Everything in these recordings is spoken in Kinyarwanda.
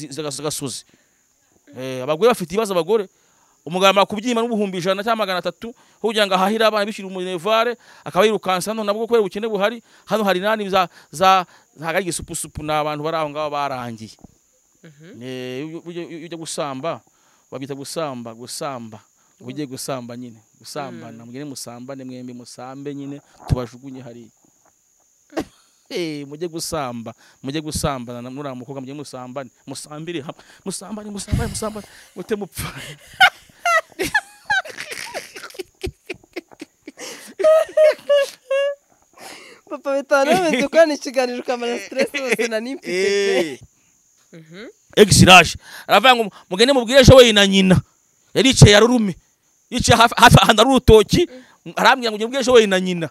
z'agasozi abagore bafite ibibazo abagore umugabo amara kubyima n'ubuhumbi 100 cyangwa 300 kugira ngo ahahira abana bishira umunevare akaba yirukansa none nabwo kwera ubukene buhari hano hari nani za ntagari gisupusupu n'abantu bari aho ngabo barangiye ujya gusamba babita gusamba ugiye gusamba nyine gusambana mugene musambane mwembe musambe nyine tubajugunye hari mujye gusambana nura mukobwa mujye musambane musambire musambane mute mupfa papa bitana dukana ikiganiro kamara stress bose na nimpite exirage aravuga ngo mugene mubwire ejo we na nyina yaricaye yarurume yicaye hafi ahanda rutoki arambwira ngo mubwire ejo we na nyina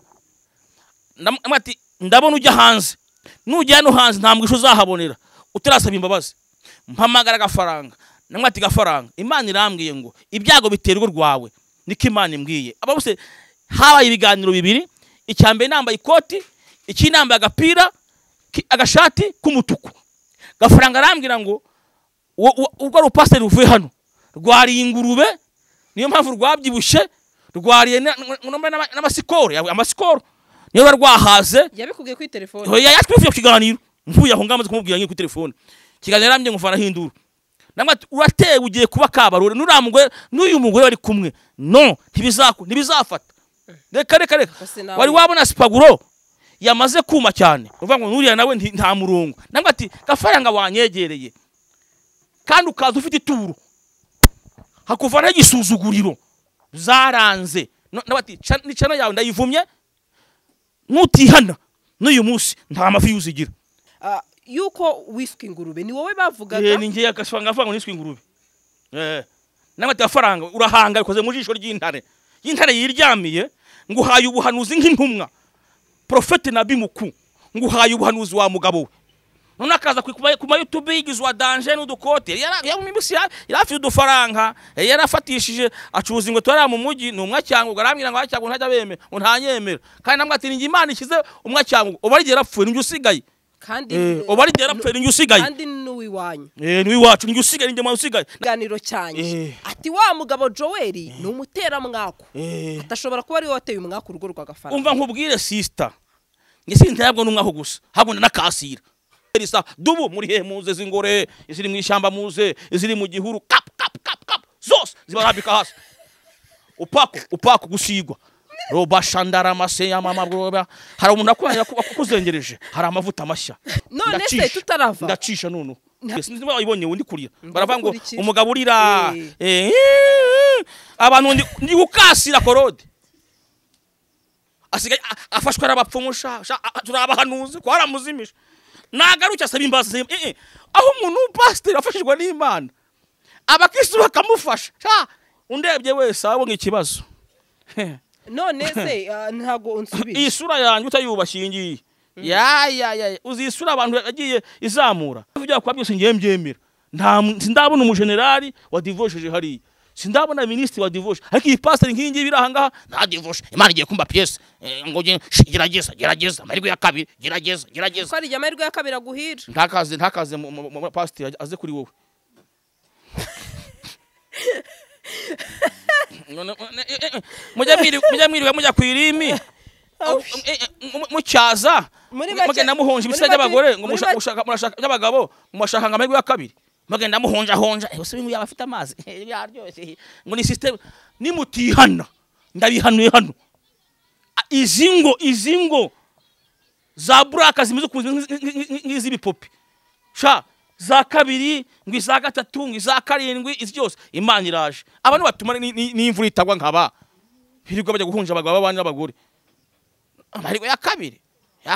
namati ndabona ujya hanze nujya no hanze nta mwisho uzahabonera utarasaba imbabazi mpamagara agafaranga namwati gafaranga Imana irambwiye ngo ibyago biterwa rwawe niko Imana imbwiye ababuse habaye ibiganiro bibiri icyambe nambaye ikoti ikinambaye agapira agashati k'umutuku gafaranga arambwira ngo ubwo rupasiteri uvuye hano rwariye ingurube niyo mpamvu rwabyibushe rwariye n'amasikoro amasikoro niyo barwahaze yabikubwiye kuri telefone hoya yatwifuye kiganiro mvuye aho ngamaze kumubwira ngi kuri telefone kiganiro arambye ngo fara hindura namwe urateye ugiye kuba kabarore nuramugwe n'uyu mugore bari kumwe no ntibizafata reka wari wabona sipaguro yamaze kuma cyane uvuga ngo nuriya nawe nta murongo namwe ati gafaranga wanyegereye kandi ukaza ufite ituru hakuvana igisuzuguriro zaranze nabati nicana yawe ndayivumye nutihana n'uyu munsi nta mafi yuzigira yuko wiswe ingurube ni wowe bavugaga ni ngiye agasanga avuga ngo niswe ingurube namati afaranga urahanga bikoze mu jisho ry'intare yiryamiye nguhaye ubuhanuzi nk'intumwa profete nabi muku nguhaye ubuhanuzi wa mugabo we none akaza kuma YouTube yigizwa danger n'udukote yarafi udufaranga yarafatishije acuruza ngo twara mu mugi n'umwa cyangwa garambira ngo acyago ntajya beme ntanyemera kandi namwe ati Imana ikize umwa cyangwa obarigera apfuye n'ujye usigaye kandi obarigera apfuye n'ujye usigaye kandi n'uwiwanyu n'uwiwacu n'ujye usigaye n'inde usigaye ganiro cyane ati wa mugabo Joel ni umutera mwako atashobora kuba ari wateye umwako urugo rw'agafaranga umva nkubwire sister ngisi ntabwo n'umwaho gusa habona nakasira Elisa dubu muri he muze zingore iziri mu ishamba muze iziri mu gihuru kap zose zibarabika hasi upako gusigwa roba shandara mase ya mama bwoba hari umuntu akwanya kuzengereje hari amavuta mashya none se tutarava ndacisha none sinzi bayibonye undi kurira baravuga ngo umugabo urira abantu ndi gukasira korode asigaye afashwe arabapfumusha turabahanuzi ko haramuzimisha nagaruka asaba imbazi aho umuntu pastor afashijwe n'Imana abakristo bakamufasha undebye wese abonye ikibazo none se ntago unsubira isura yanjye utayubashingiye ya uzisura abantu yagiye izamura ujya kwa byose ngiye mbyemera ndabona umugenerali wa divorce hari sindabona ministre wa divorce ariko iyi pastor nkingi birahanga nta divorce Imana igiye kumba pièce ngo gerageza amahirwe ya kabiri gerageza ko ari amahirwe ya kabiri aguhira ntakaze mu pastor aze kuri wowe mujya kwirimi mucyaza mugenda muhonje ibisa by'abagore ngo murashaka y'abagabo murashaka amahirwe ya kabiri magenda muhonja bose bimu yabafite amazi yaryoshye ngo ni system nimutihana ndabihanuye hano izingo za buraka zimize ngizi bipopi za kabiri ngo za gatatu ngo za karindwi izi byose Imana iraje abantu batuma n'imvura itagwa nkaba hirwa bajya guhunja abagabo abandi n'abagore amahirwe ya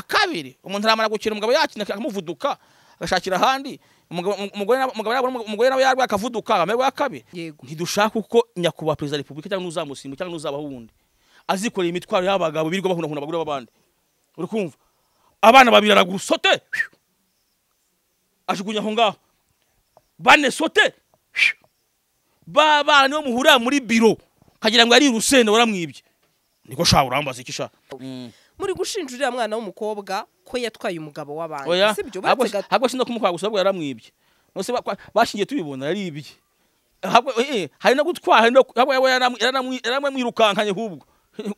kabiri umuntu aramara gukira umugabo yakina akamuvuduka agashakira ahandi umugore nawe yarwa akavuduka amahirwe ya kabiri ntidushaka uko nyakubahwa perezida wa repubulika cyangwa n'uzamusimbu cyangwa n'uzabaho wundi azikoreye imitwaro y'abagabo birirwa bahunahuna abagore b'abandi uri kumva abana babiri aragusote ajugunya aho ngaho bane sote bana nibo muhurira muri biro kagira ngo ari urusenda waramwibye niko sha urambaza iki sha muri gushinjurira mwana w'umukobwa ko yatwaye umugabo w'abandi sibyo ahubwo sinda kumukwa gusa ahubwo yaramwibye nose bashingiye tubibona ari ibi hari no gutwara yaramwirukankanye hubwo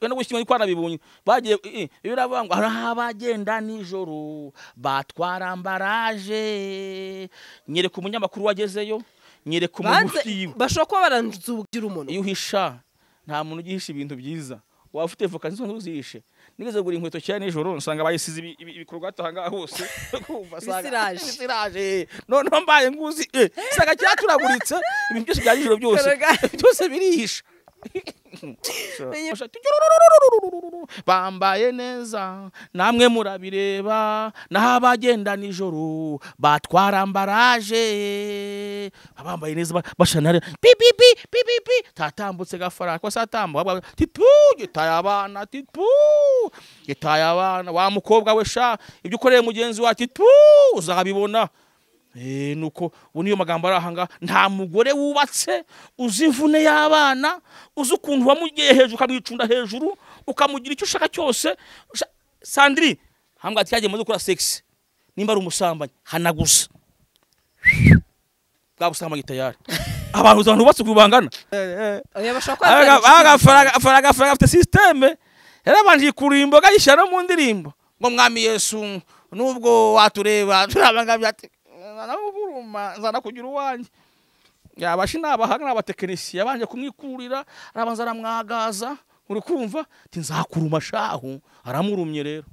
no gushimira ko nabibonye bagiye ibiravuga ngo abagenda nijoro batwara ambaraje nyereka umunyamakuru wagezeyo nyereka umufitiye bashobora kuba baranzugira umuntu iyo uhisha nta muntu ugihisha ibintu byiza waba ufite vocation ntuzishe nigeze gura inkweto cyane nijoro nsanga bayisize ibikorwa tahanga hose kumva saga bisiraje none mbaye nguzi saga cyaturaguritse ibintu byose bya nijoro byose birihisha bambaye neza namwe murabireba nahabagenda nijoro batwara ambaraje abambaye neza bashanare pipipi tatambutse gafara ko satamba tipu gitaye abana tipu gitaye abana wa mukobwa we sha ibyo ukoreye mugenzi wa tipu uzabibona nuko uniyo magambo arahanga nta mugore wubatse uzivune y'abana uzukuntu wamugiye hejuru kamwicunda hejuru ukamugira icyo ushaka cyose Sandri hambwa ati yagiye muzo kora sex nimba ari umusambanyi hanagusa bwabusambanye tayari abantu bubatse kubangana agafaraga afite systeme yarabanje kurimbo gayishara mu ndirimbo ngo mwami Yesu nubwo watureba turabangabye ati nabuguruma nzana kugira uwanje yabashi nabahanga n'abatekinisi yabanje kumwikurira arabanza aramwagaza uri kumva ati nzakuruma shahu aramurumye rero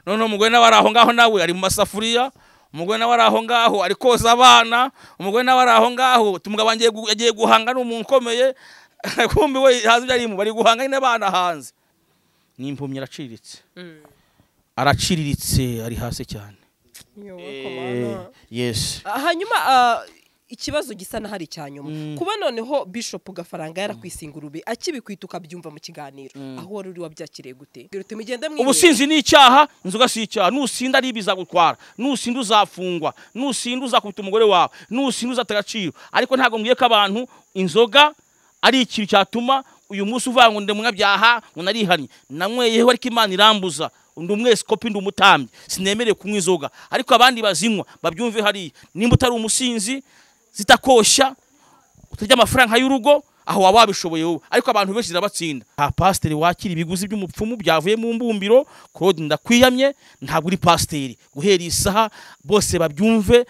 none umugore nawe araho ngaho nawe ari mu masafuriya umugore nawe araho ngaho ari koza abana umugore nawe araho ngaho tumugabo yagiye guhanga n'umuntu ukomeye kumbi we hazi byari mu bari guhanga n'abana hanze n'impumyi araciriritse ari hasi cyane yes hanyuma ikibazo gisa na hari cyanyuma kuba noneho Bishop Gafaranga yarakwisingurube akibikwita ukabyumva mu kiganiro aho wari uri wabyakiriye gute ubusinzi ni icyaha inzoga si icyaha nusinda ari bizagutwara nusinda uzafungwa nusinda uzakubita umugore wawe nusinda uzatagaciro ariko ntago ngiye ko abantu inzoga ari ikintu cyatuma uyu munsi uvuga ngo ndemwabyaha unarihanye namweyeho ariko Imana irambuza undi umwese kopi ndi umutambye sinemereye kunywa inzoga ariko abandi bazinywa babyumve hari nimba utari umusinzi zitakosha utajya amafaranga y'urugo aho waba wabishoboye wowe ariko abantu benshi zirabatsinda pasiteri wakira ibiguzi by'umupfumu byavuye mu mbumbiro Claude ndakwiyamye ntabwo uri pasiteri guhera isaha bose babyumve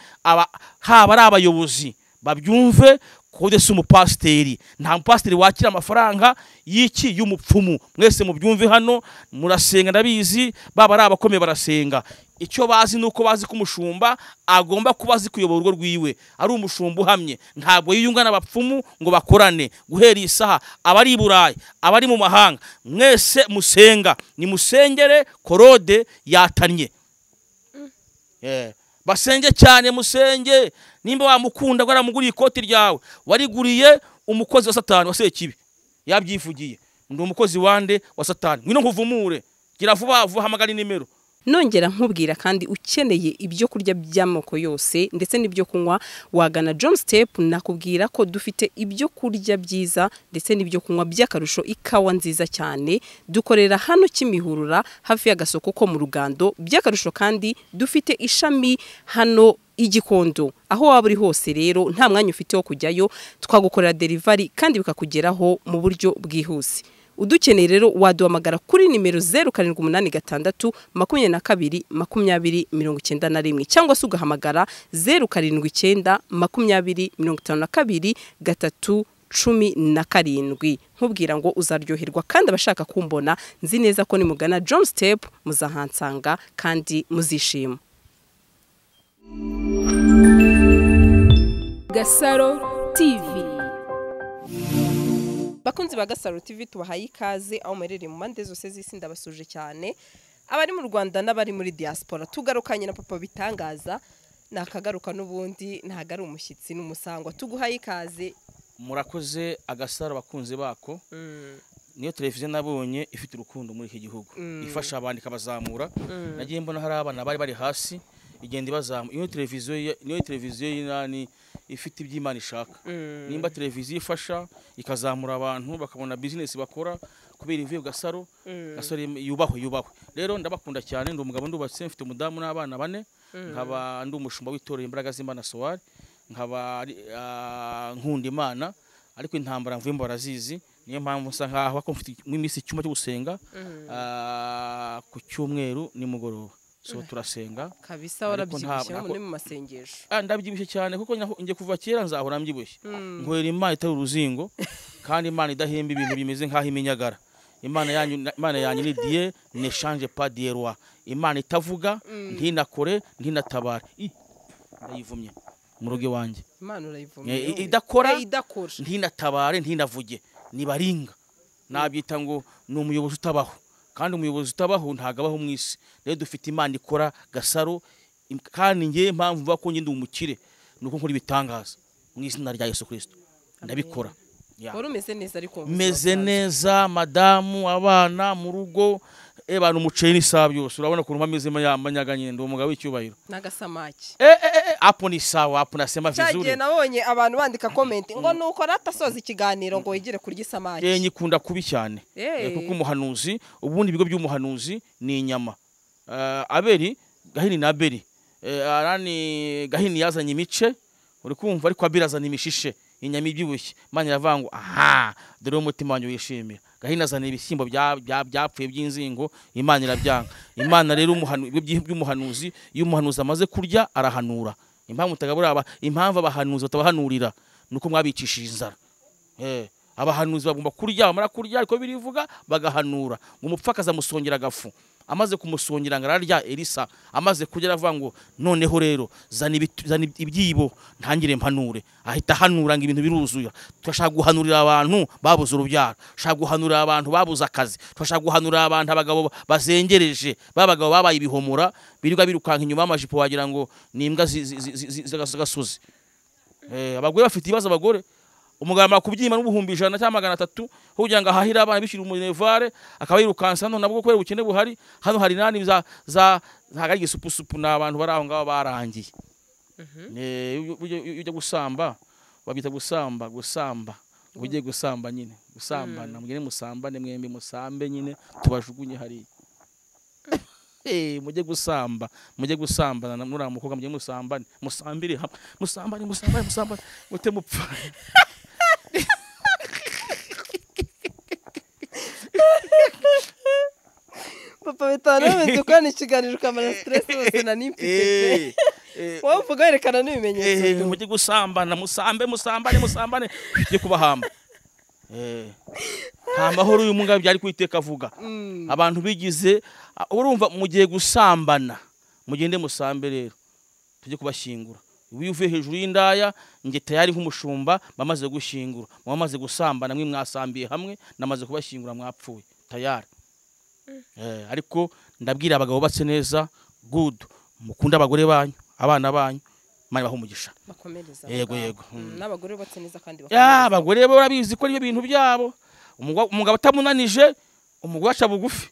haba ari abayobozi babyumve Claude si umupasiteri nta mupasiteri wakira amafaranga y'iki y'umupfumu mwese mubyumve hano murasenga ndabizi baba ari abakomeye barasenga icyo bazi nuko bazi ko umushumba agomba kuba azi kuyobora urugo rwiwe ari umushumba uhamye ntabwo yiyunga n'abapfumu ngo bakorane guhera isaha abari Burayi abari mu mahanga mwese musenga ni musengere Claude yatanye basenge cyane musenge nimba wamukunda ngo aramuguriye ikoti ryawe wariguriye umukozi wa Satani waseye kibi yabyivugiye ndi umukozi wande wa Satani ngwino nkuvumure gira vuba hamagara nimero nongera nkubwira kandi ukeneye ibyo kurya by'amoko yose ndetse n'ibyo kunywa wagana John Step nakubwira ko dufite ibyo kurya byiza ndetse n'ibyo kunywa by'akarusho ikawa nziza cyane dukorera hano Kimihurura hafi y'agasoko ko mu Rugando by'akarusho kandi dufite ishami hano Igikondo aho waba uri hose rero nta mwanya ufite wo kujyayo twagukorera delivery kandi bikakugeraho mu buryo bwihuse udukeneye rero waduhamagara kuri nimero 0786 22 2091 cyangwa se ugahamagara 079 20 52 317 nkubwira ngo uzaryoherwa kandi abashaka kumbona nzi neza ko nimugana John Step muzahansanga kandi muzishima. Gasaro TV. Bakunzi ba Gasaro TV tubahaye ikaze aho merere mu mande zose z'isi ndabasuje cyane abari mu Rwanda n'abari muri diaspora tugarukanye na papa bitangaza nakagaruka n'ubundi ntagari umushyitsi n'umusangwa tuguhaye ikaze. Murakoze Agasaro bakunze bako niyo televiziyo nabonye ifite urukundo muri iki gihugu ifasha abandi kabazamura nagiye mbona hari abana bari hasi igenda ibazamu iyo televiziyo y'inani ifite iby'Imana ishaka nimba televiziyo ifasha ikazamura abantu bakabona business bakora kubera imvuye Gasaro yubahwe rero ndabakunda cyane ndi umugabo ndubatse mfite umudamu n'abana 4 nkaba ndi umushumba w'itorero Imbaraga z'Imana Soar, nkaba nkunda Imana, ariko intambara mvuye barazizi, niyo mpamvu nsa nkaho akomfite iminsi icyuma cyo gusenga ku cyumweru nimugoroba. So turasenga kabisa, warabyibushye mu masengesho. Ndabyibushye cyane kuko ngiye kuva kera nzahora mbyibushye. Nkorera Imana itari uruzingo, kandi Imana idahemba ibintu bimeze nkaho iminyagara. Imana yanyu ni Dieu ne change pas de roi. Imana itavuga, ntinakore, ntinatabare. Ndayivumye mu rugo wanjye. Imana urayivumye. Idakora, ntinatabare, ntinavuge. Nibaringa. Nabyita ngo ni umuyobozi utabaho. Kandi umuyobozi utabaho ntagabaho mu isi. Rero dufite Imana ikora Gasaro, kandi ngiye mpamvu mva ko ndi umukire nuko nkora ibitangaza mu izina rya Yesu Kristo. Ndabikora. Wari umeze neza ariko meze neza, madamu, abana mu rugo, abantu umuceri n'isaba byose. Urabona ko rumameze manyaganye, ndo umugabo w'icyubahiro. Nagasamaki. Apo ni sawa, apo nasema vizuri. Cyagiye nabonye abantu bandika comment ngo nuko ratasoza ikiganiro ngo yigire kurya isamaki. Nyikunda kubi cyane. Kuko umuhanuzi, ubundi ibigo by'umuhanuzi ni inyama. Abeli, Gahini na Abeli. Arani Gahini yazanye imice, uri kumva, ariko Abeli azana imishishe. Inyama ibyibushye. Imana yavango aha, dore umutima wanyu wishimira. Gahini azana ibishyimbo byapfuye by'inzingo, Imana irabyanga. Imana rero by'umuhanuzi, iyo umuhanuzi amaze kurya arahanura. Impamvu mutagabura impamvu abahanuzi batabahanurira nuko mwabicishije inzara. Abahanuzi bagomba kurya, bamara kurya ariko birivuga bagahanura. Ngo umupfakaza musongera gafu. Amaze kumusongera ngararya Elisa, amaze kugera avuga ngo noneho rero zana ibyibo ntangire mpanure. Ahita hanura ngo ibintu biruzuya. Turashaka guhanurira abantu babuze urubyaro, turashaka guhanurira abantu babuze akazi, turashaka guhanurira abantu abagabo bazengereje, babagabo babaye ibihomora birirwa birukanka inyuma y'amajipo wagira ngo ni imbwa z'agasozi. Abagore bafite ibibazo, abagore umugabo kubyima n'ubuhumbi 100 cyangwa 300 kugira ngo ahahira abana bishira umunevare, akaba yirukansa hano nabwo kwera ubukene buhari. Hano hari nani ntaga igisupusupu n'abantu bari aho ngaho barangiye. Ujye gusamba, babita gusamba, ujye gusamba nyine, gusambana, mugene musambane, mwembi musambe nyine, tubajugunye hari. Mujye gusambana nura mukobwa, mujye musambane, musambire hamwe, musambane mute mupfa. Papa bitana bidukana ikiganiro kamara stress bose na nimpite. Wowe uvuga yerekana n'ibimenyetso. Mujye gusambana, musambane byo kubahamba. Nta mahoro uyu mugabo byari kwiteka avuga. Abantu bigize urumva mugiye gusambana, mugende musambe rero tujye kubashingura. Uvuye hejuru y'indaya nge tayari nk'umushumba bamaze gushingura, mwamaze gusambana, mwe mwasambiye hamwe, namaze kubashingura mwapfuye tayari. Ariko ndabwira abagabo batse neza, good, mukunda abagore banyu, abana banyu, Imana bahumugisha. Bakomereza. Yego. N'abagore batse neza kandi bakomereza. Abagore bo barabizi ko ari ibintu byabo. Umugabo atamunanije, umugore aca bugufi.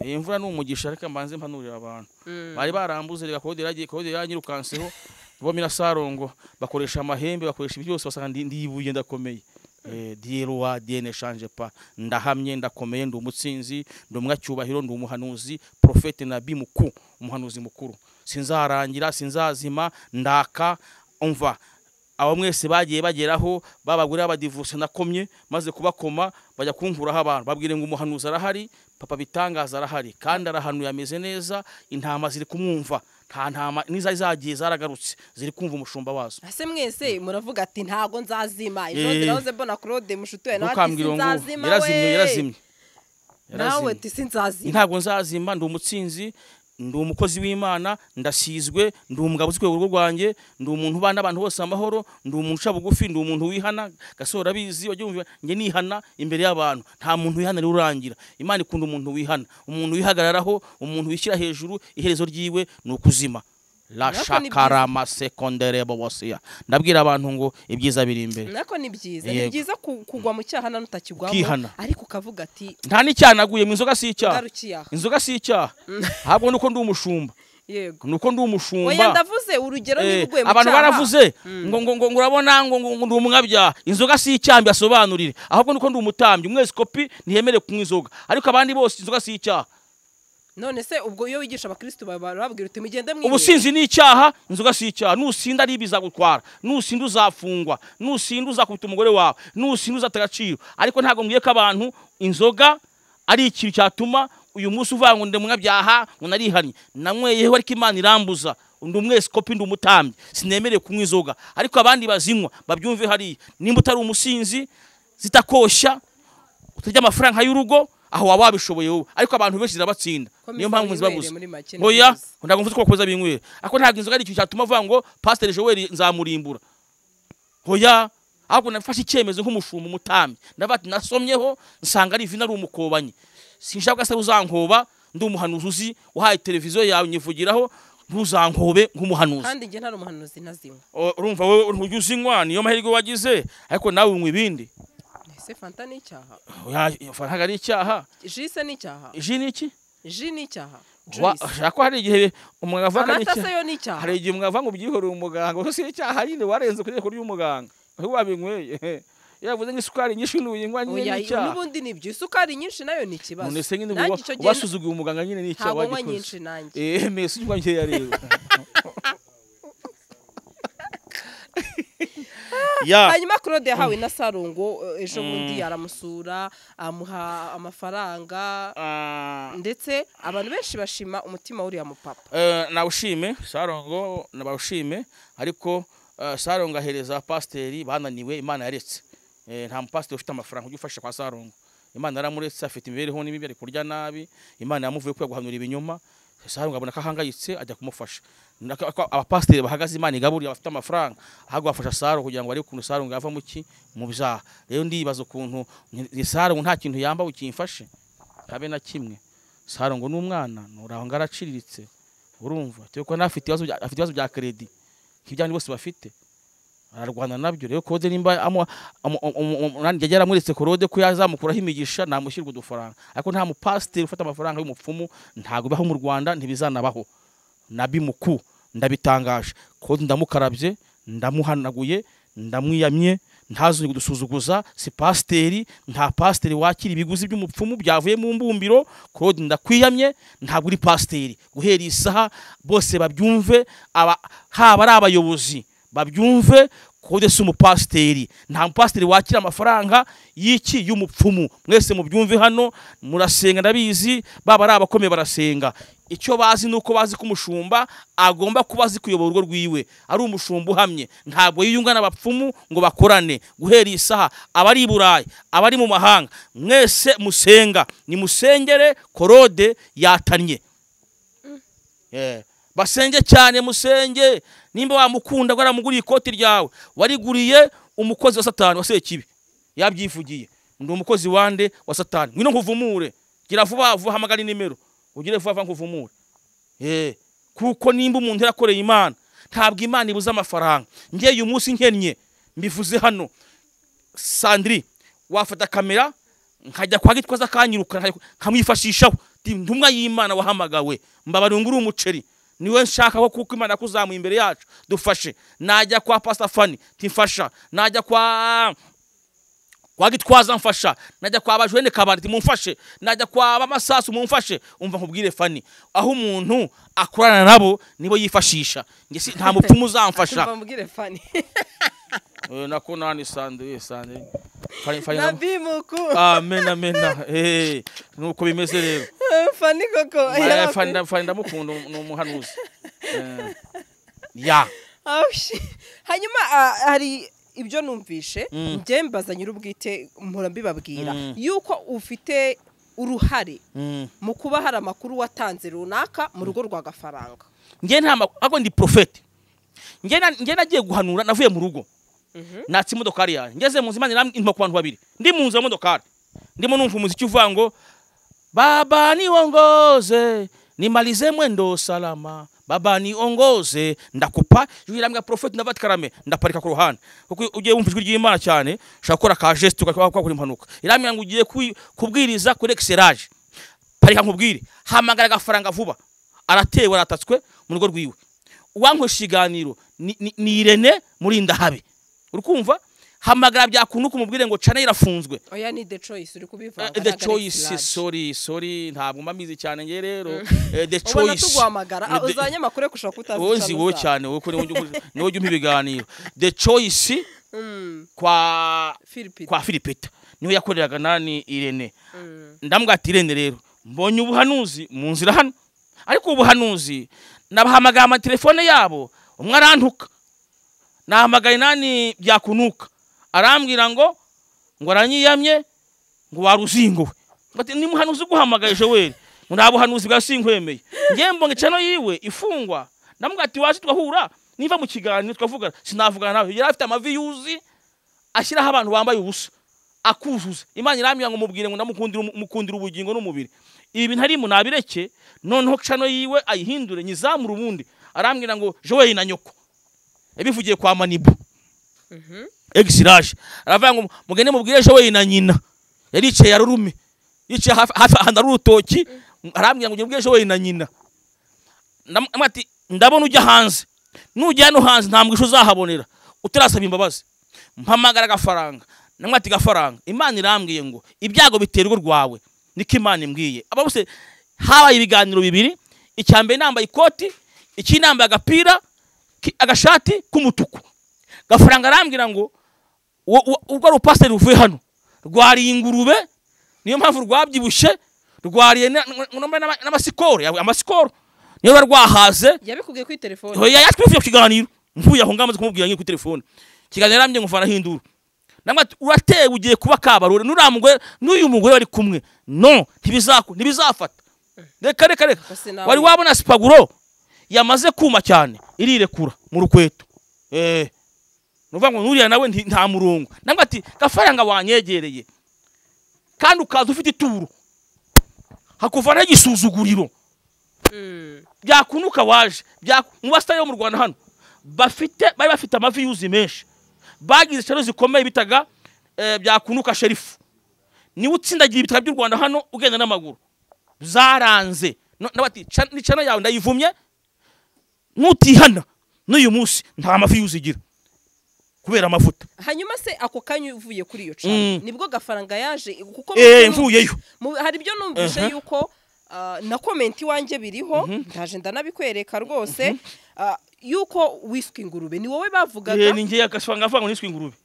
Imvura n'umugisha, reka mbanze mpanurira abantu. Bari barambuze reka kode yanyirukanseho, bo Sarongo bakoresha amahembe, bakoresha byose, basanga ndibuye ndakomeye. Dieu ne change pas. Ndahamye, ndakomeye, ndi umutsinzi, ndi umwacyubahiro, ndi umuhanuzi, prophète nabi mukuru, umuhanuzi mukuru. Sinzarangira, sinzazima, ndaka umva. Abo mwese bagiye bageraho, babagure abadivorce nakomye, maze kubakoma bajya kunkuraho abantu, babwire ngo umuhanuzi arahari, papa bitangaza arahari, kandi arahanuye ameze neza, intama ziri kumwumva. Nta ntama niza zagiye zaragarutse, ziri kumva umushumba wazo. Ase mwese muravuga ati ntago nzazima. Izo ndiraze bona Claude mushutuye nawe ati sinzazima. Yarazimye. Nawe ati sinzazima. Ntago nzazima, ndi umutsinzi, ndi umukozi w'Imana, ndasizwe, ndi umugabo uzikwe urugo rwanjye, ndi umuntu ubana abantu bose amahoro, ndi umuntu uca bugufi, ndi umuntu wihana. Gasora bizi wabyumva, nge nihana imbere y'abantu, nta muntu wihana urangira. Imana ikunda umuntu wihana, umuntu wihagararaho, umuntu wishyira hejuru, iherezo ryiwe ni ukuzima. La shakarama secondary bobosiya. Ndabwira abantu ngo ibyiza biri imbere. Nako ni byiza. Ni byiza kugwa mu cyaha n'utakigwamo, ariko ukavuga ati nta n'icyanaguye mu inzoga si icyaha. Inzoga si icyaha. Ahubwo nuko ndi umushumba. Yego. Nuko ndi umushumba. Oya ndavuze urugero nibugwe mu cyaha. Abantu baravuze ngo urabona ngo ndi umwabya. Inzoga si icyambi asobanurire. Ahubwo nuko ndi umutambyi, mwese kopi ntiyemere kunywa inzoga. Ariko abandi bose inzoga si icyaha. none se ubwo iyo wigisha abakristo bababwira uti mugende mwinywera ubusinzi ni icyaha inzoga si icyaha nusinda ari bizagutwara nusinda uzafungwa nusinda uzakubita umugore wawe nusinda uzata agaciro ariko ntabwo mbwiye ko abantu inzoga ari ikintu cyatuma uyu munsi uvuga ngo ndi umunyabyaha ngo narihannye nanyweyeho ariko Imana irambuza ndi umweskopi ndi umutambyi sinemereye kunywa inzoga ariko abandi bazinywa babyumve hariya nimba utari umusinzi zitakosha utarya amafaranga y'urugo aho waba wabishoboye wowe ariko abantu benshi zirabatsinda niyo mpamvu zibabuze oya ntabwo mvuze ko bakoza binywera ariko ntabwo inzoga ari ikintu cyatuma avuga ngo Pastor Joel nzamurimbura oya ahubwo nafashe icyemezo nk'umushumba umutambyi ndabati nasomyeho nsanga ari vina ari umukobanyi sinshaka gasa uzankoba ndi umuhanuzi uzi uhaye televiziyo yawe nyivugiraho ntuzankobe nk'umuhanuzi kandi nge ntari umuhanuzi nazinywa urumva wowe ntujya uzinywa niyo mahirwe wagize ariko nawe unywa ibindi ese fanta ni icyaha fanta ari icyaha jise ni icyaha ji ni iki ji ni icyaha ko hari igihe umuganga avuga ni icyaha hari igihe umuganga ngo byihorere umuganga gusa icyaha nyine warenze ku itegeko ry'umuganga aho wabinyweye yavuze nk'isukari nyinshi n'uyinywa nyine n'icyaha n'ubundi nibyo isukari nyinshi nayo ni ikibazo none se nyine wasuzuguye umuganga nyine n'icyaha wagikoze ntabwo nyinshi nanjye mese unywa nkeya rero hanyuma Claude yahawe na Sarongo ejo bundi aramusura amuha amafaranga ndetse abantu benshi bashima umutima w'uriya mupapa nawushime Sarongo nabawushime ariko Sarongo ahereza pasteri bananiwe Imana yaretse nta mupasiteri ufite amafaranga ujya ufasha kwa Sarongo Imana yaramuretse afite imibereho n'imibi ari kurya nabi Imana yamuvuye ko guhanura ibinyoma Sarongo abona ko ahangayitse ajya kumufasha abapasiteri bahagaze Imana igaburiye abafite amafaranga ahubwo bafasha Sarongo kugira ngo bari ukuntu Sarongo yava mu byaha rero ndibaza ukuntu Sarongo nta kintu yamba ukimfashe habe na kimwe Sarongo n'umwana nuraho ngaraciriritse urumva teko nafite ibibazo bya credit kibyanyi bose bafite ararwana nabyo rero Claude nimba nandi yagera muretse Claude ko yazamukuraho imigisha namushyirwa udufaranga ariko nta mupasiteri ufata amafaranga y'umupfumu ntago baho mu Rwanda ntibizanabaho nabi muku ndabitangaje Claude ndamukarabye ndamuhanaguye ndamwiyamye ntazunye kudusuzuguza si pasteri nta pasteri wakira ibiguzi by'umupfumu byavuye mu mbumbiro Claude ndakwiyamye ntabwo uri pasteri guhera isaha bose babyumve haba ari abayobozi babyumve Claude si umupasteri nta mupasteri wakira amafaranga y'iki y'umupfumu mwese mubyumve hano murasenga ndabizi baba ari abakomeye barasenga icyo bazi nuko bazi ko umushumba agomba kuba azi kuyobora urugo rwiwe ari umushumba uhamye ntabwo yiyunga n'abapfumu ngo bakorane guhera isaha abari i Burayi abari mu mahanga mwese musenga ni musengere Claude yatanye basenge cyane musenge nimba wamukunda waramuguriye ikoti ryawe wariguriye umukozi wa Satani wa Sekibi yabyivugiye ndi umukozi wande wa Satani ngwino nkuvumure gira vuba vuba hamagara nimero ugire vuba nkuvumure kuko nimba umuntu yarakoreye Imana ntabwo Imana ibuza amafaranga ngiye uyu munsi nkennye mbivuze hano Sandri wafata kamera nkajya kwa Gitwaza kanyiruka nkamwifashishaho ntumwa y'Imana wahamagawe mbabarungura umuceri niwe nshaka ko kuko Imana kuzamuye imbere yacu dufashe najya kwa Pastor Fanny timfasha najya kwa Gitwaza mfasha najya kwa Bajwene Kabandi mumfashe najya kwa Bamasasu mumfashe umva nkubwire Fanny aho umuntu akorana nabo nibo yifashisha nge nta mupfumu uzamfasha umva mbwire Fanny nako nani Sandri Fanny nabimuku amen nuko bimeze rero Fanny koko Fanny ndamukunda n'umuhanuzi hanyuma hari ibyo numvishe njye mbaza nyir'ubwite mpora mbibabwira yuko ufite uruhare mu kuba hari amakuru watanze runaka mu rugo rwa Gafaranga njye ntabwo ndi prophet njye nagiye guhanura navuye mu rugo natsi imodokari yanjye ngeze mu nzima nirambwa ku bantu babiri ndi mu nzu y'imodokari ndimo numva umuziki uvuga ngo baba niongoze nimalize mwendo salama baba niongoze ndakupa yirambwa prophet navat karame ndaparika ku ruhande kuko ugiye wumva ijwi ry'Imana cyane ushaka gukora ka geste ukakora impanuka irambwa ngo ugiye kubwiriza kuri exerage parika nkubwire hamagara Gafaranga vuba aratewe aratatswe mu rugo rwiwe uwankosha iganiro ni Irene muri Ndahabe urukumva hamagara byakunuka umubwire ngo channel irafunzwe. Oya ni The Choice uri kubivanga. The Choice, sorry ntabwo mamizi cyane nge rero. The Choice. Ubona tuguhamagara uzanye makuru kushaka kutazi. Wozi wowe cyane wowe kuri niwo jya ibiganiro. The Choice kwa Philipita niho yakoreraga nani Irene. Ndambwa ati Irene rero mbonye ubuhanuzi mu nzira hano, ariko ubuhanuzi nabahamagaye amatelefone yabo umwe arantuka, nahamagaye nani byakunuka arambwira ngo aranyiyamye ngo waruzingowe, bati ni muhanuzi guhamagaye Joel ngo nta buhanuzi bwa sinkwemeye. Ngiye mbonye channel yiwe ifungwa, ndambwa ati waje twahura niva mu kiganiro twavuga sinavugana nawe, yari afite amaviyuzi ashyiraho abantu bambaye ubusa akuzuza. Imana irambwira ngo mubwire ngo ndamukundira ubugingo n'umubiri. Ibi bintu harimo nabireke, noneho channel yiwe ayihindure nyizamura ubundi. Arambwira ngo Joel na nyoko yabivugiye kwa Manibu. Exiraje aravuga ngo mugende mubwire Joel na nyina yaricaye yarurume, yicaye hafi ahanda rutoki. Arambwira ngo mubwire Joel na nyina, ndamati ndabona ujya hanze, nujya no hanze nta mwisho uzahabonera utarasaba imbabazi, mpamagara gafaranga. Namwati gafaranga, Imana irambwiye ngo ibyago biterwa rwawe, niko Imana imbwiye. Ababuse habaye ibiganiro bibiri, icyambe nambaye ikoti, iki nambaye agapira agashati k'umutuku. Gafaranga arambwira ngo ubwo rupasiteri ruvuye hano rwariye ingurube, niyo mpamvu rwabyibushye, rwariye n'amasikoro, amasikoro niyo barwahaze. Yabikubwiye kuri telefone? Oya yatwifuye kiganiro, mvuye aho ngamaze kumubwira ngiye kuri telefone. Kiganiro arambye ngo fara hindura, namwati urateye ugiye kuba kabarore nuramugwe n'uyu mugore bari kumwe, no ntibizafata. Reka wari wabona sipaguro yamaze kuma cyane irirekura mu rukweto. Nuvuga ngo nuriya nawe nta murongo. Namwati gafaranga wanyegereye kandi ukaza ufite ituru hakuvana igisuzuguriro. Byakunuka waje mu basitari yo mu Rwanda hano bari bafite amaviyuzi menshi, bagize channel zikomeye bitaga byakunuka Sherifu. Ni utsindagira ibitaka by'u Rwanda hano ugenda n'amaguru zaranze. Nabati ni channel yawe ndayivumye, nutihana n'uyu munsi nta maviyuzi igira kubera amavuta. Hanyuma se ako kanyu uvuye kuri iyo channel nibwo gafaranga yaje kuko mvuyeyo hari byo numvise yuko na comment wanje biriho, ndaje ndanabikwereka rwose yuko wiswe ingurube ni wowe bavugaga. Ni ngiye akashanga avuga ngo niswe ingurube.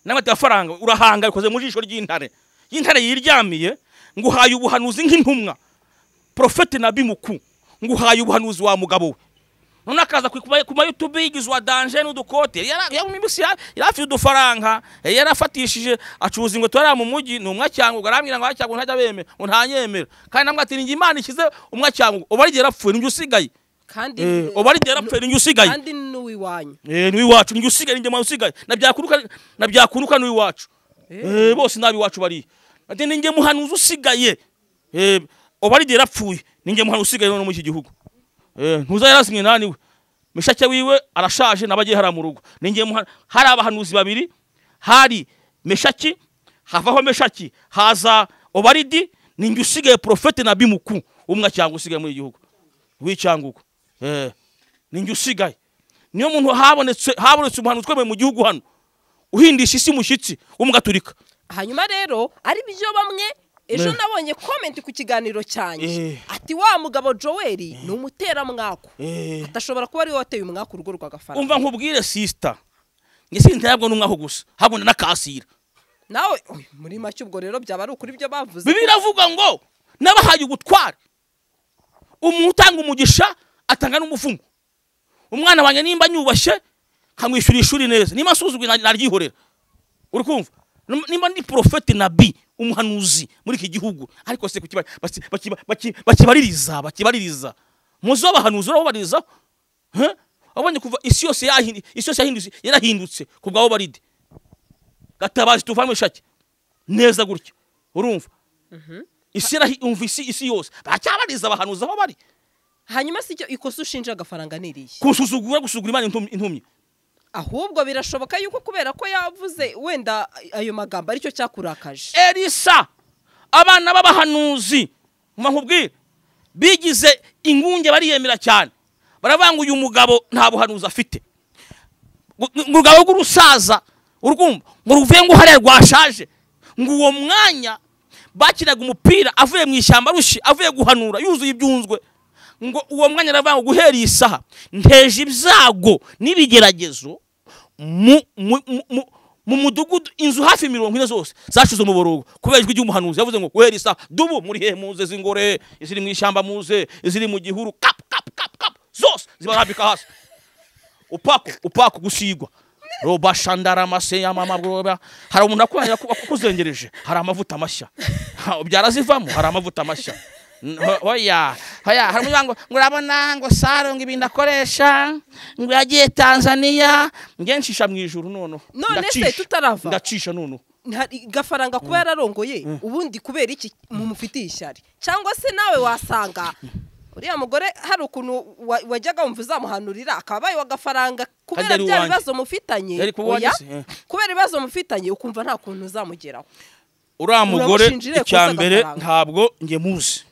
Namati gafaranga urahanga bikoze mu jisho ry'intare, y'intare yiryamiye ngo uhaye ubuhanuzi nk'intumwa Prophet Nabi Muku, ngo uhaye ubuhanuzi wa mugabo we. None akaza kuma YouTube yigizwa danger n'udukote yarafi udufaranga yarafatishije acuruza ngo twara mu mugi n'umwa cyangwa garambira ngo acyago ntajya beme ngo ntanyemera, kandi namwati ni Imana ishize umwa cyangwa ubari yarapfuye n'injye usigaye, kandi ubari yarapfuye n'injye usigaye, kandi n'uwi wanyu n'uwi wacu n'injye usigaye n'injye usigaye nabyakuruka n'uwi wacu bose nabi wacu bari ati n'injye muhanuzi usigaye ubari yarapfuye n'injye muhanuzi usigaye no mu iki gihugu. Ntuza yarasimwe nani we Meshaki wiwe arashaje nabagiye hara mu rugo. Ningiye hari abahanuzi babiri, hari Meshaki, havaho Meshaki haza Obaridi, ningi usigaye Prophet Nabi Muku umwa cyangwa usigaye muri gihugu wicyanguko. Ningi usigaye niyo muntu habonetse umuhanuzi kweme mu gihugu hano uhindisha isi mushitsi umgaturika. Hanyuma rero ari byo bamwe ejo nabonye comment ku kiganiro cyanye ati wa mugabo Joel ni umutera mwako atashobora kuba ari wateye umwako urugo rwa gafaranga. Umva nkubwire sister, ngese ntabwo n'umwako gusa habona nakasira nawe muri make ubwo rero byaba ari ukuri byo bavuze. Bibiravuga ngo nabahaye ugutwara umuntu utanga umugisha atanga n'umufungo. Umwana wanjye nimba nyubashye nkamwishyura ishuri neza, nima suzugwe naryihorera. Uri kumva nimba ndi Prophet Nabi umuhanuzi muri iki gihugu, ariko se bakibaririza muzo abahanuzi urabariza abonye kuva isi yose yarahindutse kubwaho baridi Gatabazi tuvanye Meshaki neza gutya. Urumva isi yose bacyabariza abahanuzi aho bari. Hanyuma si cyo ikosa ushinja gafaranga niriye gusugura Imana intumye. Ahubwo birashoboka yuko kubera ko yavuze wenda ayo magambo aricyo cyakurakaje. Elisa abana b'abahanuzi nkubwire bigize ingunge bariyemera cyane, baravanga uyu mugabo nta buhanuzi afite. Umugabo w'urusaza urumva ngo ruvuye ngo hariya rwashaje ngo uwo mwanya bakinaga umupira avuye mu ishyamba rushi avuye guhanura yuzuye ibyunzwe ngo uwo mwanya aravuga ngo guhera isaha nteje ibyago n'ibigeragezo mu mudugudu inzu hafi 40 zose zashize mu borogo kubera ijwi ry'umuhanuzi yavuze ngo guhera isaha dubu muri he muze zingore iziri mu ishyamba muze iziri mu gihuru kap zose zibarambika hasi upako gusigwa roba shandara amase ya mama bwoba hari umuntu akwanya kuzengereje hari amavuta mashya byarazivamo hari amavuta mashya hoya hari umwango ngurabona ngo saro ngo ibinda akoresha ngo yagiye Tanzania ngencisha mu ijuru none se tutarava ndacisha none gafaranga kuba yararongoye ubundi kubera iki mumufitiye ishyari cyangwa se nawe wasanga uriya mugore hari ukuntu wajyaga wumva uzamuhanurira akabaye wagafaranga kubera bya bibazo mufitanye kubera ibibazo mufitanye ukumva nta kuntu uzamugeraho uriya mugore icyambere ntabwo nge muzi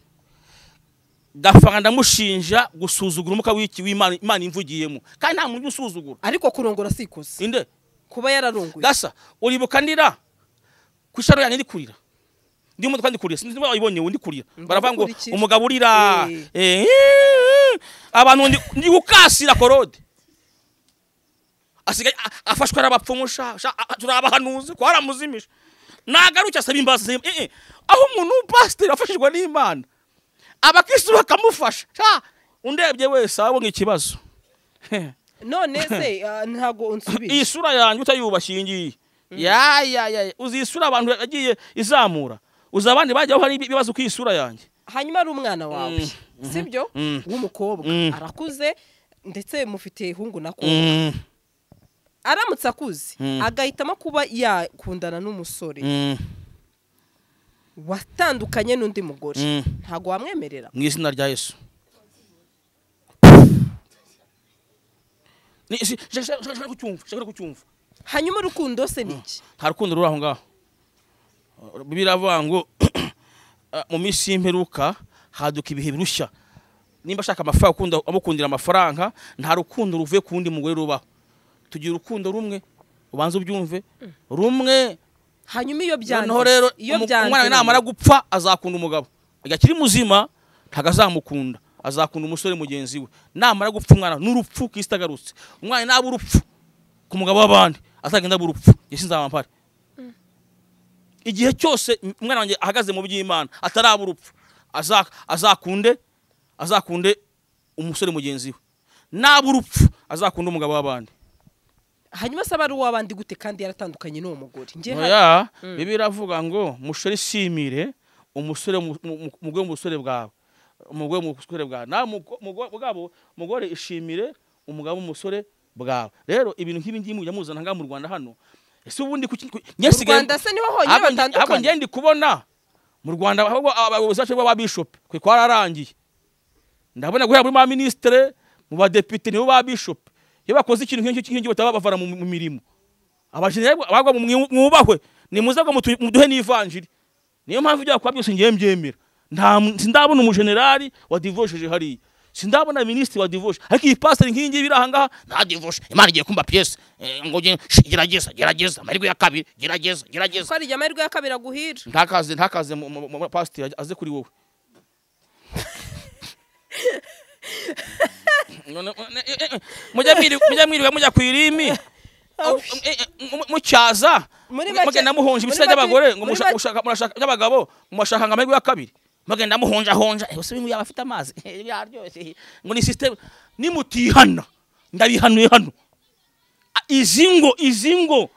gafaranga ndamushinja gusuzugura umuka w'iki w'Imana imvugiyemo kandi nta muntu usuzugura ariko kurongora sikoze inde kuba yararongoye gasa uribuka ndira kwisharo yanjye ndikurira ndi mu twandi kurira sinzi bayibonye undi kurira baravuga ngo umugabo urira abantu ndi gukasira korode asigaye afashwe n'abapfumusha turabahanuze ko haramuzimisha nagaruke asaba imbaza aho umuntu pastor afashijwe n'Imana abakristo bakamufasha undebye wese abonye ikibazo none se ntago unsubije isura yanjye utayubashingiye ya uzisura abantu yagiye izamura uzabandi bajyaho hari ibibazo ku isura yanjye hanyuma ari umwana wawe sibyo w'umukobwa arakuze ndetse mufite hungu nako aramutse akuze agahitamo kuba yakundana n'umusore watandukanye n'undi mugore ntago wamwemerera mu izina rya Yesu shaka kucyumva hanyuma urukundo se niki nta rukundo ruri aho ngaho biravuga ngo mu minsi y'imperuka haduka ibihe birushya nimba ashaka amafaranga amukundira amafaranga nta rukundo ruvuye ku wundi mugore rubaho tugira urukundo rumwe ubanza ubyumve rumwe hanyuma iyo byanze noneho rero umwana namara gupfa azakunda umugabo agakiri muzima ntagazamukunda azakunda umusore mugenzi we namara gupfa umwana n'urupfu kistagarutse umwana naba urupfu ku mugabo w'abandi azagenda burupfu yesinzabampare igihe cyose umwana wanjye ahagaze mu by'Imana ataraba urupfu azakunde umusore mugenzi we naba urupfu azakunda umugabo w'abandi hanyuma saba ari uwabandi gute kandi yaratandukanye n'uwo mugore ya Bibiliya iravuga ngo mushore simire umusore mugwe mu busore bwawe umugwe mu busore bwawe na mugore ishimire umugabo mu musore bwawe rero ibintu nk'ibi ngibi mujya muzana nga mu Rwanda hano ese ubundi nyesigaye Rwanda se niho honyine batandukanye ahubwo ngende kubona mu Rwanda ahubwo abayobozi bacu ba bishop kwe kwararangiye ndabona guhera muri ma ministre mu badepite nibo ba bishop iyo bakoze ikintu nk'icyo bataba bavara mu mirimo abajenerali bagwa mu mwubahwe ni muzaga muduhe n'ivanjiri niyo mpamvu bya kwa byose ngiye mbyemera sindabona umujenerali wa divorce hariya sindabona ministre wa divorce ariko iyi pastor nk'ingi birahangaha nta divorce Imana igiye kumba pièce ngo gerageza amahirwe ya kabiri gerageza ko ari amahirwe ya kabiri aguhira ntakaze mu pastor aze kuri wowe mujya kwirimi mucyaza mugenda muhonje ibisa by'abagore ngo murashaka y'abagabo murashaka amahirwe ya kabiri magenda muhonja bose bimu yabafite amazi byaryoshye ngo ni system nimutihana ndabihanuye hano izingo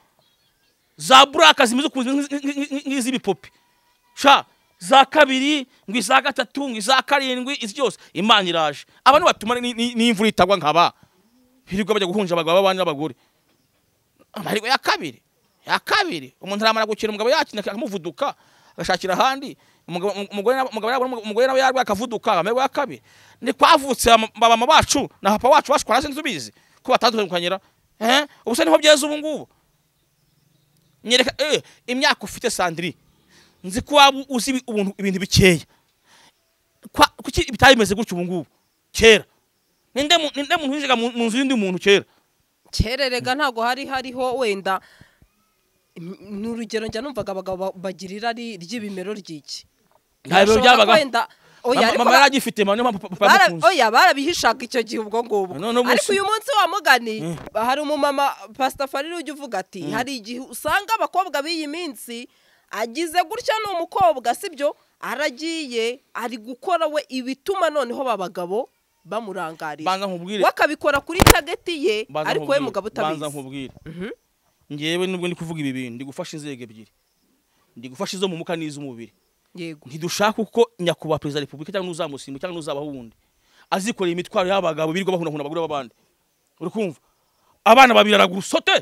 za buraka zimize kuzi ngizi bipopi za kabiri ngo iza gatatu ngo iza karindwi izi cyose Imana iraje abantu batuma n'imvura itagwa nkaba hirwa bajya guhunja abagabo abandi n'abagore amahirwe ya kabiri umuntu aramara gukira umugabo yakina akamuvuduka agashakira ahandi umugore nawe yarwa akavuduka amahirwe ya kabiri ni kwavutse baba bacu na papa wacu bashwana se nzubizi ko batandukanyira ubuse niho byeze ubu ngubu nyereka imyaka ufite Sandri nzi ko waba uzi ibintu bikeya kuki bitayimeze gutyo ubu ngubu kera ninde muntu winjiga mu nzu y'undi muntu kera kererega ntago hariho wenda n'urugero njya numvaga abagabo bagirira ry'ibimero ry'iki ntabwo byabaga oya mama yaragifite mama papa yakunze oya barabihishaga icyo gihe ubwo ngubwo ariko uyu munsi wa mugani hari umumama Pastor Farire ujya uvuga ati hari igihe usanga abakobwa b'iyi minsi agize gutya n'umukobwa sibyo aragiye ari gukora we ibituma noneho babagabo bamurangarira wakabikora kuri tageti ye ariko we mugabo utabizi banza nkubwire ngewe nubwo ndi kuvuga ibi bintu ndi gufasha inzego ebyiri ndi gufasha izo mu muka n'iz'umubiri yego ntidushaka uko nyakubahwa perezida wa repubulika cyangwa n'uzamusimbu cyangwa n'uzabaho wundi azikoreye imitwaro y'abagabo birirwa bahunahuna abagore b'abandi uri kumva abana babiri aragura sote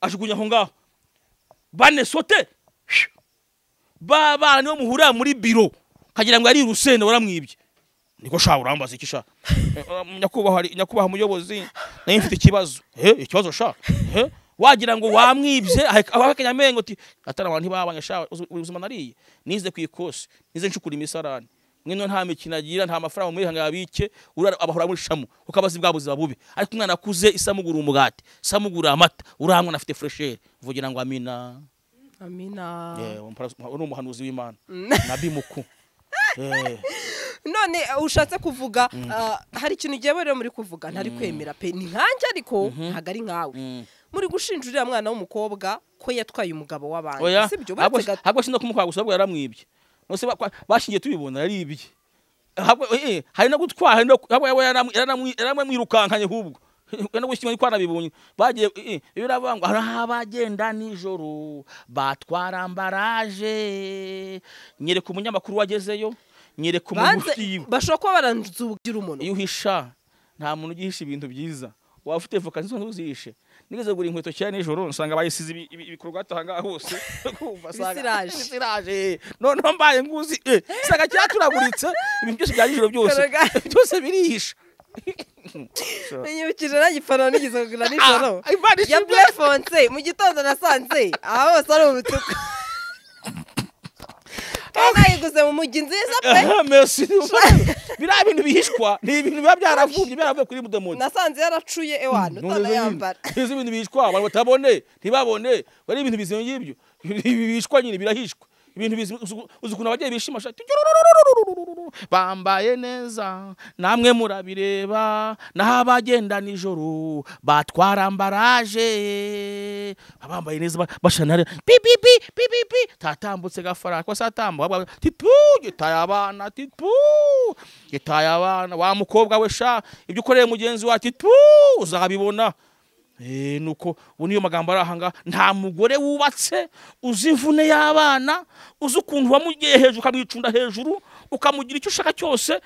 ajugunya aho ngaho bane sote bana nibo muhurira muri biro kagira ngo ari urusenda waramwibye niko sha urambaza iki sha nyakubahwa umuyobozi nayo mfite ikibazo ikibazo sha wagira ngo wamwibye abakanya mengo ati atara abantu babanye sha ubuzima nariye nize kwikosi nize nshukura imisarani mwino nta mikinagira nta mafaranga muri hanga yabike abahora muri shamu ukabazi bwabuzi babubi ariko umwana akuze isamugura umugati samugura amata uramwe nafite fresher vugira ngo amina uri umuhanuzi w'Imana nabi muku none ushatse kuvuga hari ikintu giye rero muri kuvuga ntari kwemera pe ni nkanje ariko hagari nkawe muri gushinjurira mwana w'umukobwa ko yatwaye umugabo w'abandi sibyo ahubwo shinda kumukwa gusa ahubwo yaramwibye nose bashingiye tubibona yaribye hari no gutwara ahubwo yaramwirukankanye hubwo no gushimira ko anabibonye bagiye birabanga abagenda nijoro batwara ambaraje nyereka umunyamakuru wagezeyo nyereka umugufi bashobora kuba baranzugira umuntu iyo uhisha nta muntu ugihisha ibintu byiza waba ufite vocation ntuzihishe nigeze gura inkweto cyane nijoro nsanga bayisize ibikorwa atanga hose kumva sanga siraje none mbaye nguzi sanga cyaturaguritse ibintu byose bya nijoro byose birihisha Nyibukije nagipana nigize kugura nijoro ya Blefonse mu gitondo nasanze aho hose ari umutuku Nayiguze mu mujyi nziza pe merci bira ibintu bihishwa ni ibintu biba byaravumye byaravuye kuri mudemodo nasanze yaracuye ewana utanayambara izi ibintu bihishwa abantu batabone ntibabone bari ibintu bizeye y'ibyo bihishwa nyine birahishwa ibintu uzukuna abagiye bishima shati bambaye neza namwe murabireba naho abagenda nijoro batwara ambaraje bambaye neza bashanare pipipi tatambutse gafara ko satambo tipu gitayabana tipu gitayabana wa mukobwa we sha ibyo ukoreye mugenzi wa tipu uzabibona nuko uniyo magambo arahanga nta mugore wubatse uzivune y'abana uzukuntu wamugiye hejuru kamwicunda hejuru ukamugira icyo ushaka cyose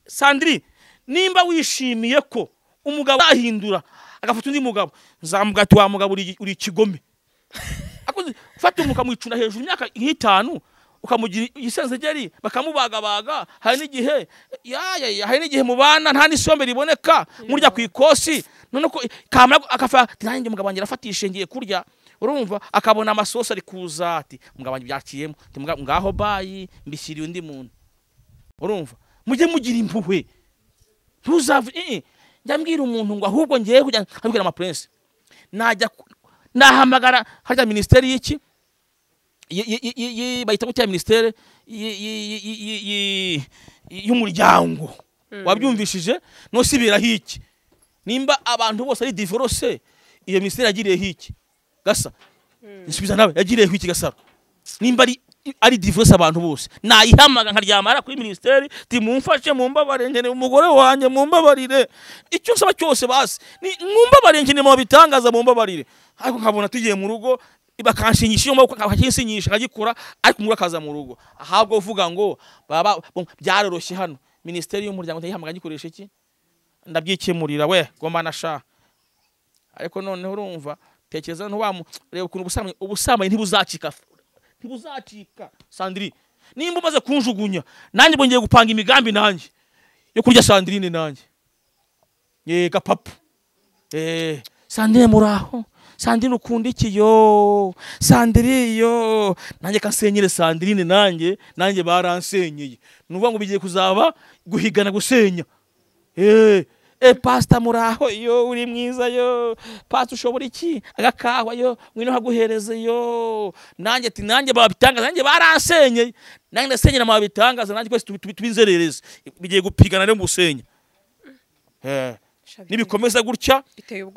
Sandri nimba wishimiye ko umugabo ahindura agafata undi mugabo nzamugati wa mugabo uri kigome akoze fata umukamwicunda hejuru imyaka 5 ukamugira isenzegeri bakamubagabaga hari n'igihe hari n'igihe mubana nta nisombe riboneka murya ku ikosi none ko kamera akafa nanjye mugabo wanjye rafatishe ngiye kurya urumva akabona amasosi ari kuza ati mugabo wanjye byakiyemo ngaho bayi mbishyiriye undi muntu urumva mujye mugira impuhwe ntuzave njyambwira umuntu ngo ahubwo ngiye kujya abwira ama prince najya nahamagara harya ministeri y'iki bayita gutya ministeri y'umuryango wabyumvishije no sibira hiki nimba abantu bose ari divorce iyo ministeri yagiriye hiki gasa nsubiza nawe yagiriye hiki gasa nimba ari divorce abantu bose nayihamaga nkaryamara kuri ministeri timumfashe mumbabarengene umugore wanjye mumbabarire icyo nsaba cyose basi ni mumbabarengene mu bitangaza mumbabarire ariko nkabona tugiye mu rugo bakanshinyisha yo akakinsinyisha nkagikura ariko umugore akaza mu rugo ahabwo uvuga ngo baba byaroroshye hano ministeri y'umuryango ntayihamaga gikoresha iki ndabyikemurira we gomba nasha ariko noneho urumva tekereza reba ukuntu ubusamanye ntibuzacika Sandrine nimba umaze kunjugunya nanjye bongeye gupanga imigambi nanjye yo kurya Sandrine nanjye gapapu Sandrine muraho Sandrine ukunda iki yo Sandrine yo nanjye kansenyere Sandrine nanjye baransenyeye nuvuga ngo bigiye kuzaba guhigana gusenya pastor muraho yo uri mwiza yo pastor ushobora iki agakahwa yo mwino haguhereze yo nanjye babitangaza nanjye baransenye nanjye ndasenyera babitangaza nanjye kwese tubinzerereze bigiye gupigana rero musenya nibikomeza gutya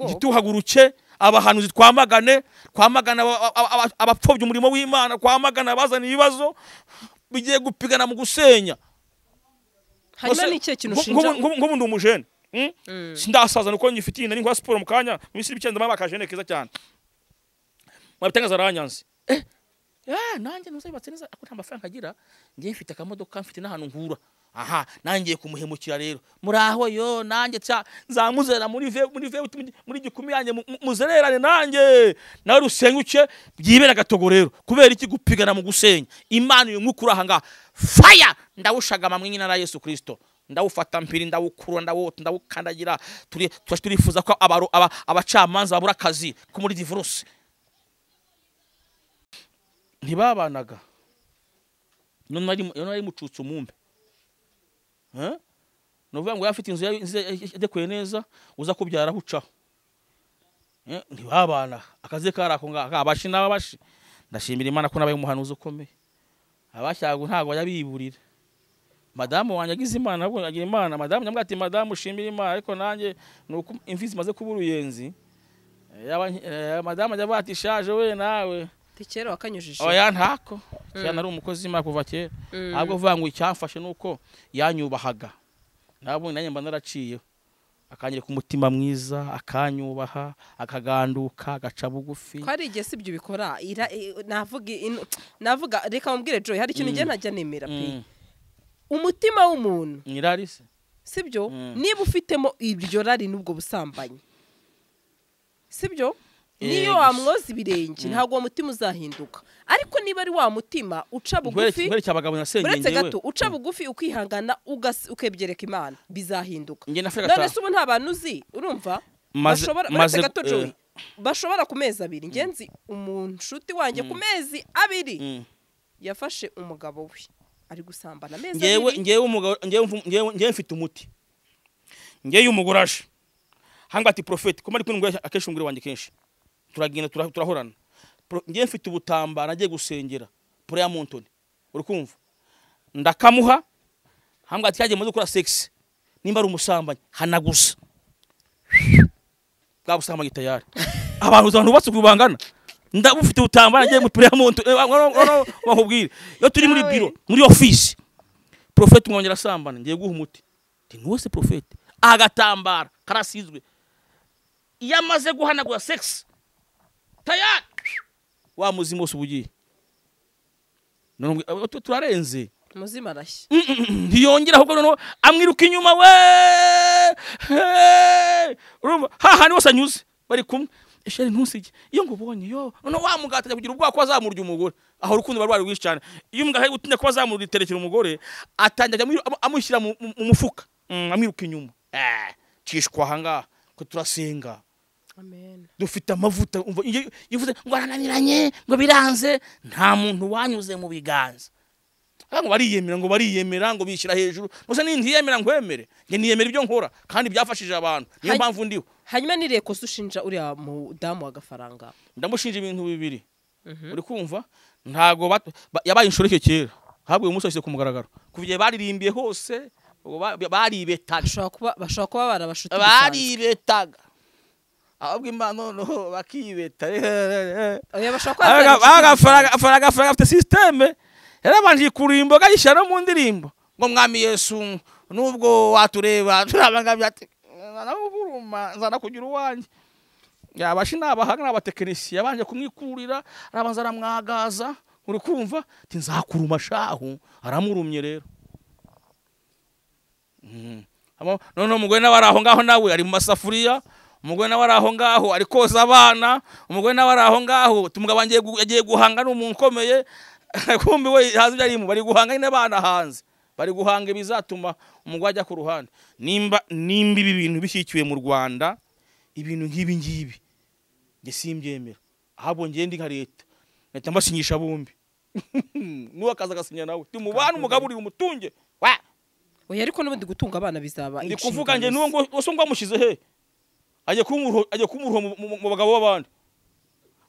gituhaguruke abahanuzi twamagana abapfobya umurimo w'Imana twamagana bazana ibibazo bigiye gupigana mu gusenya. Hanyuma ni cyo kintu shinja ngo ndi umujene sindasaza nuko ngifitiye nari nkwa siporo mu kanya mu misiri bicenda mabakajene keza cyane mwabitangaza aranyanze nanjye nuzayibatse neza ako nta mafaranga agira ngiye mfite akamodoka mfite n'ahantu nkura nangiye kumuhemukira rero muraho yo nanjye nzamuzera muri gikumi yanjye muzererane nanjye nawe rusenguke byibera gatogo rero kubera iki gupigana mu gusenya Imana uyu mwukura aha ngaha fire ndawushagama mu nyina na Yesu Kristo ndawufata mpiri ndawukura ndawukandagira turifuza ko abacamanza babura akazi ko muri divorce ntibabanaga none ari mucutse umumbe nuvuga ngo yafite inzu yadekoye neza uza kubyara hucaho ntibabana akazi karako ngaka abashi n'ababashi ndashimira Imana ko nabaye umuhanuzi ukomeye abashyago ntago yabiburira madamu wanje agize Imana nabwo agira Imana madamu nyamwati madamu ushimira Imana ariko nanjye nuko imfizi maze kuba uruyenzi madamu ajya batishaje we nawe tikero wakanyujije oya ntako cyane ari umukozi Imana kuva kera ahubwo vuga ngo icyamfashe nuko yanyubahaga nabo nanjye mba naraciye akanyereka umutima mwiza akanyubaha akaganduka agaca bugufi kwari igihe sibyo bikora navuga reka mumbwire Joy hari ikintu ngiye ntajya nemera pe umutima w'umuntu nyirarise sibyo niba ufitemo ibyo rari nubwo busambanyi sibyo niyo wamwoza ibirenge ntago umutima uzahinduka ariko niba ari wa mutima uca bugufi uretse gato uca bugufi ukihangana ukebyereka Imana bizahinduka none se ubu nta bantu uzi urumva uretse gato Joy bashobora ku mezi abiri ngenzi umushuti wanjye ku mezi abiri yafashe umugabo we ari gusambana mezi abiri ngewe mfite umuti ngewe umugurashe hanga ati prophet ko mari kwingwe akenshi umugore wanjye kenshi turagenda turahorana ngiye mfite ubutamba nagiye gusengera prayer mountain uri kumva ndakamuha hambwa ati yaje mu gukora sex nimba ari umusambanyi hanagusa bwabusamba gitayari abantu batse kubangana ndabufite ubutamba nagiye mu prayer mountain bakubwire yo turi muri biro muri office prophet mwongera sambana ngiye guha umuti ti nuwese prophet agatambara karasizwe yamaze guhanagura sex tayari wa muzima wose ubugiye none turarenze muzima arashye ntiyongera ahubwo none amwiruka inyuma we urumva hahani wose anyuze bari kumwe esheri ntusige iyo ngubonye yo none wa mugata kugira ubwako azamurya umugore aho urukundo barwari rwishi cyane iyo mugata gutinya ko azamurya iterekera umugore atangira amushyira mu mufuka amwiruka inyuma cishwa hanga ko turasenga. Amen. Dufite amavuta umva yivuze ngo arananiranye ngo biranze nta muntu wanyuze mu biganza. Ngo bariyemera ngo bishyira hejuru. Nose nintiyemera ngwemere. Nge niyemera ibyo nkora kandi byafashije abantu. Niyo mpamvu ndiho. Hanyuma nireko sushinja uri mu damu wagafaranga. Ndamushinja ibintu bibiri. Uri kumva ntago yabaye inshoreke kera. Habwe umusose kumugaragaro. Kuviye baririmbiye hose baribetaga. Bashobora kuba barabashuti. Baribetaga. Ahubwo Imana no bakibeta. Oya bashobora Agafaranga afite systeme. Yarabanje kurimbo gayishara mu ndirimbo. Ngo mwami Yesu nubwo watureba turabanga byate. Nabuguruma nzana kugira uwanje. Yabashi nabahanga n'abatekinisi yabanje kumwikurira arabanza aramwagaza. Uri kumva ati nzakuruma shahu aramurumye rero. None umugore n'abari aho ngaho nawe ari mu masafuriya. Umugore n'abari aho ngaho ari koza abana. Umugore n'abari aho ngaho tumugabo yagiye guhanga n'umuntu ukomeye. Kumbi we hazi byarimo bari guhanga n'abana hanze. Bari guhanga bizatuma umugwa ajya ku ruhande. Nimba ibi bintu bishyikiwe mu Rwanda ibintu nk'ibi ngibi. Nge simbyemera. Ahabo ngiye ndi nka leta. Leta mbasinyisha bombi. Nuwa kaza gasinya nawe. Tumubana umugaburira umutunge. Wa oya ariko n'ubundi gutunga abana bizaba ndi kuvuga nge nuwo ngo uso ngo amushize he ajye kumuruho mu bagabo b'abandi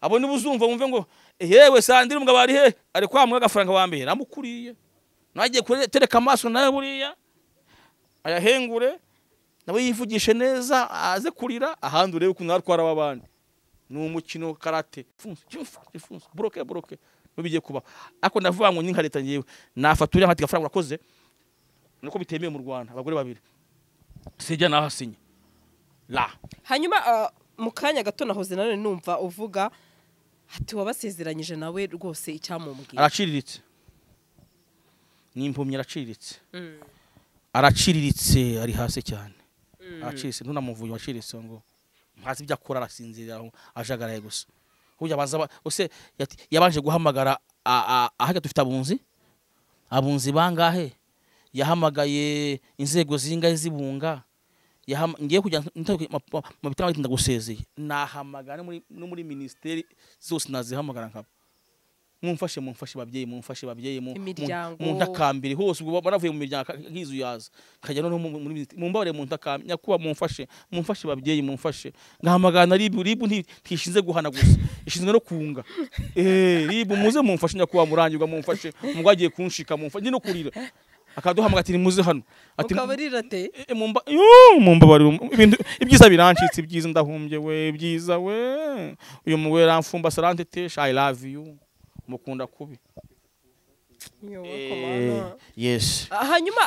abo ni buzumva wumve ngo yewe Sandrine umugabo ari he ari kwamwe agafaranga wa mbere namukuriye nagiye kutereka amaso nawe buriya ayahengure nawe yivugishe neza aze kurira ahandi urebe ukuntu atwara abandi ni umukino karate funse broke bigiye kuba ako ndavuga ngo nyinka leta ngiyewe nafatura nkati gafaranga urakoze nuko bitemeye mu Rwanda abagore babiri sijya nahasinye la hanyuma mu kanya gato nahoze none numva uvuga ati wabasezeranyije nawe rwose icyamubwira araciriritse ni impumyi araciriritse ari hasi cyane araciritse ntunamuvuye waciritse ngo ntazi ibyo akora arasinzira ajagaraye gusa kujya baza ose yabanje guhamagara ahaga dufite abunzi bangahe yahamagaye inzego zingahe zibunga ngiye kujya mu bitanga ndagusezeye nahamagara no muri ministeri zose nazihamagara nkabo mumfashe babyeyi mu ntakambiri hose ubwo baravuye mu miryango nk'izu yaza kajya no muri mumbare mu ntakambiri nyakuba mumfashe babyeyi mumfashe ngahamagana ribu ntishinze guhana gusa ishinzwe no kunga ribu muze mumfashe nyakuba murangirwa mumfashe mugwagiye kunshika mumfashe no kurira akaduhamagara ati muze hano ati ukabarira te mumbabarira ibintu ibyiza birancitse ibyiza ndahumbye we byiza we uyu muwe ramfumba salante tesha I love you mukunda kubi yes hanyuma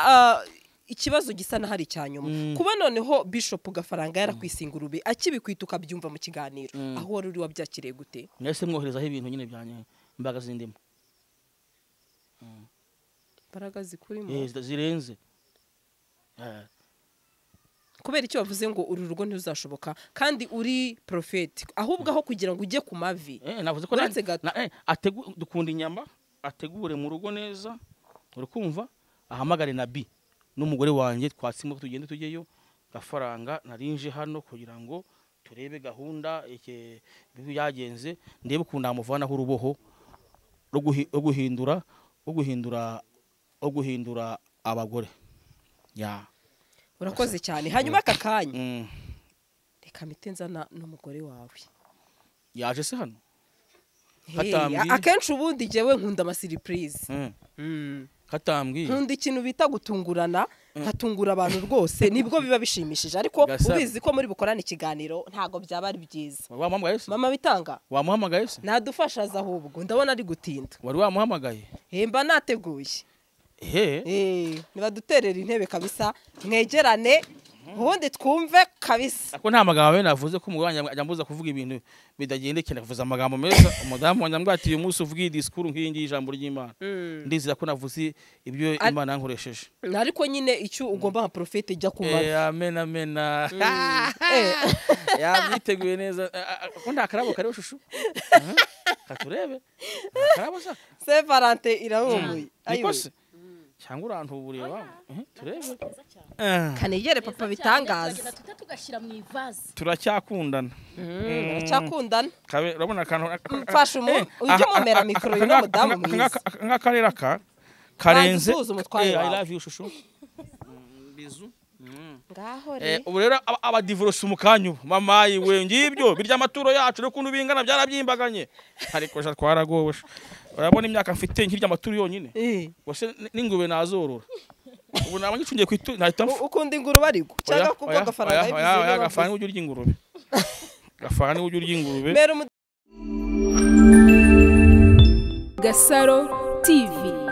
ikibazo gisa na hari cyanyuma kuba noneho Bishop Gafaranga yarakwisingurube akibikwita ukabyumva mu kiganiro aho wari uri wabyakiriye gute mwese mwoherezaho ibintu nyine byanye imbaga zindimo imbaraga zikurimo zirenze kubera icyo bavuze ngo uru rugo ntuzashoboka kandi uri prophet ahubwo aho kugira ngo ujye ku mavi navuze ko dukunda inyama ategure mu rugo neza uri kumva ahamagare nabi n'umugore wanjye twatsimba tugende tujyeyo Gafaranga narinje hano kugira ngo turebe gahunda bibi yagenze ndebe ukunda amuvanaho uruboho guhindura abagore urakoze cyane hanyuma aka kanya reka mitenza n'umugore wawe yaje se hano akenshi ubundi jewe nkunda ama surprise katambwiye nkunda ikintu bita gutungurana nkatungura abantu rwose nibwo biba bishimishije ariko ubizi ko muri bukorana ikiganiro ntago byaba ari byiza mama bitanga wamuhamagaye se nadufashaza ahubwo ndabona ari gutinda wari wamuhamagaye mba nateguye nibaduterera intebe kabisa mwegerane ubundi twumve kabisa ako nta magambo navuze ko umugabo wanjye ajambuza kuvuga ibintu bidagendekeye kuvuza amagambo meza umudamu wanjye ambwati uyu munsi uvuga disikuru nk'ingi ijambo ry'Imana ndizira ko navuze ibyo Imana yankoresheje ariko nyine icyo ugomba nka profete jya kumavi amen yabyiteguye neza ko nta karabo kariho shushu katurebe karabo sa Saint Valentin irahumuye ayo cyangwa urantuburiye wa turebe kanegere papa bitangaza tugashyira mu ivaze turacyakundana urabona akantu mfasha ujye umumera mikoro y'umudamu mwiza nk'akarere karenze I love you shushu bizu ngaho ubu rero abadivorce umukanya ubu mama yiwe ngibyo birya amaturo yacu no kuntu bingana byarabyimbaganye ariko ja twaragosha urabona imyaka mfite nkirya amaturo yonyine wose n'ingube nazorora ubu naba ngicungiye kwitu nahita ukunda ingurube ariko cyangwa kuko Gafaranga yibize Gafaranga ujye urya ingurube Gafaranga ujye urya ingurube Gasaro TV.